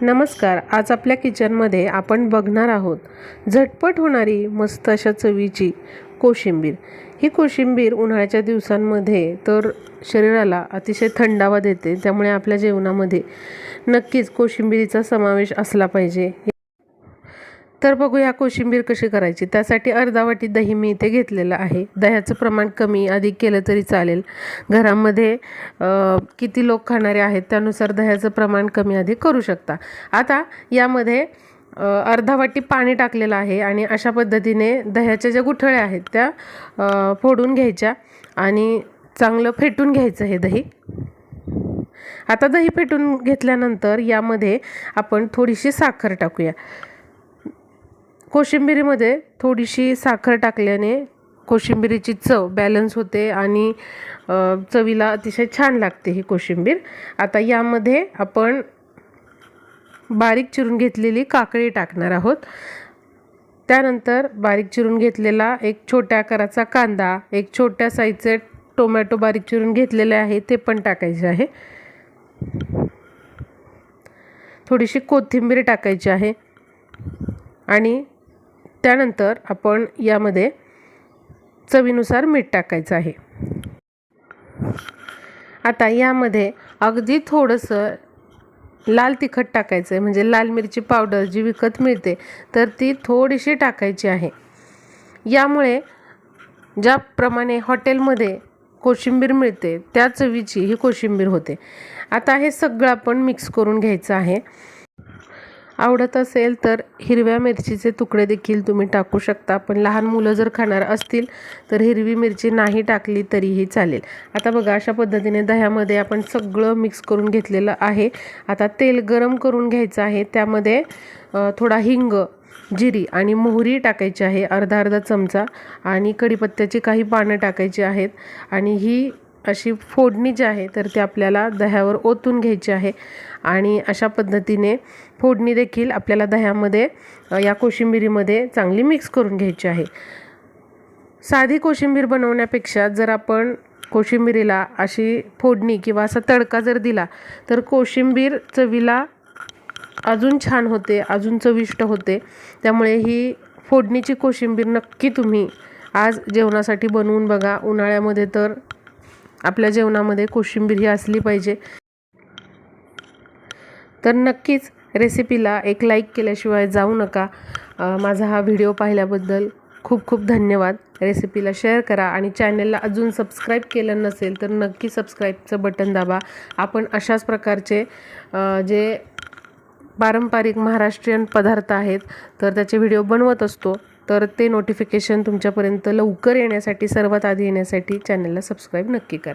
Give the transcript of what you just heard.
नमस्कार. आज आपल्या किचनमध्ये आपण बघणार आहोत झटपट होणारी मस्त अशा चवीची कोशिंबीर. ही कोशिंबीर उन्हाळ्याच्या दिवसांमध्ये तर शरीराला अतिशय थंडावा देते, त्यामुळे आपल्या जेवणामध्ये नक्कीच कोशिंबीरीचा समावेश असला पाहिजे. तर बघूया कोशिंबीर कशी करायची. त्यासाठी अर्धा वाटी दही मी इथे घेतलेलं आहे. दह्याचं प्रमाण कमी अधिक केलं तरी चालेल. घरामध्ये किती लोक खाणारे आहेत त्यानुसार दह्याचं प्रमाण कमी अधिक करू शकता. आता यामध्ये अर्धा वाटी पाणी टाकलेलं आहे आणि अशा पद्धतीने दह्याच्या ज्या गुठळ्या आहेत त्या फोडून घ्यायच्या आणि चांगलं फेटून घ्यायचं हे दही. आता दही फेटून घेतल्यानंतर यामध्ये आपण थोडीशी साखर टाकूया. कोशिंबिरीमध्ये थोडीशी साखर टाकल्याने कोशिंबिरीची चव बॅलन्स होते आणि चवीला अतिशय छान लागते ही कोशिंबीर. आता यामध्ये आपण बारीक चिरून घेतलेली काकडी टाकणार आहोत. त्यानंतर बारीक चिरून घेतलेला एक छोट्या आकाराचा कांदा, एक छोट्या साईजचे टोमॅटो बारीक चिरून घेतलेले आहे ते पण टाकायचे आहे. थोडीशी कोथिंबीर टाकायची आहे आणि त्यानंतर आपण यामध्ये चवीनुसार मीठ टाकायचं आहे. आता यामध्ये अगदी थोडंसं लाल तिखट टाकायचं आहे, म्हणजे लाल मिरची पावडर जी विकत मिळते तर ती थोडीशी टाकायची आहे. यामुळे ज्याप्रमाणे हॉटेलमध्ये कोशिंबीर मिळते त्या चवीची ही कोशिंबीर होते. आता हे सगळं आपण मिक्स करून घ्यायचं आहे. आवडत असेल तर हिरव्या मिरचीचे तुकडे देखील तुम्ही टाकू शकता, पण लहान मुलं जर खाणार असतील तर हिरवी मिरची नाही टाकली तरीही चालेल. आता बघा अशा पद्धतीने दह्यामध्ये आपण सगळं मिक्स करून घेतलेलं आहे. आता तेल गरम करून घ्यायचं आहे. त्यामध्ये थोडा हिंग, जिरी आणि मोहरी टाकायची आहे, अर्धा चमचा, आणि कढीपत्त्याची काही पानं टाकायची आहेत. आणि ही अशी फोडणी जी आहे तर ती आपल्याला दह्यावर ओतून घ्यायची आहे आणि अशा पद्धतीने फोडणी देखील आपल्याला दह्यामध्ये या कोशिंबिरीमध्ये चांगली मिक्स करून घ्यायची आहे. साधी कोशिंबीर बनवण्यापेक्षा जर आपण कोशिंबिरीला अशी फोडणी किंवा असा तडका जर दिला तर कोशिंबीर चवीला अजून छान होते, अजून चविष्ट होते. त्यामुळे ही फोडणीची कोशिंबीर नक्की तुम्ही आज जेवणासाठी बनवून बघा. उन्हाळ्यामध्ये तर आपल्या जेवणामध्ये कोशिंबीर ही असली पाहिजे. तर नक्कीच रेसिपीला एक लाईक केल्याशिवाय जाऊ नका. माझा हा व्हिडिओ पाहिल्याबद्दल खूप खूप धन्यवाद. रेसिपीला शेअर करा आणि चॅनलला अजून सबस्क्राईब केलं नसेल तर नक्की सबस्क्राईबचं बटन दाबा. आपण अशाच प्रकारचे जे पारंपरिक महाराष्ट्रीयन पदार्थ आहेत तर त्याचे व्हिडिओ बनवत असतो, तर ते नोटिफिकेशन तुमच्यापर्यंत लवकर येण्यासाठी, सर्वात आधी येण्यासाठी चॅनलला सबस्क्राईब नक्की करा.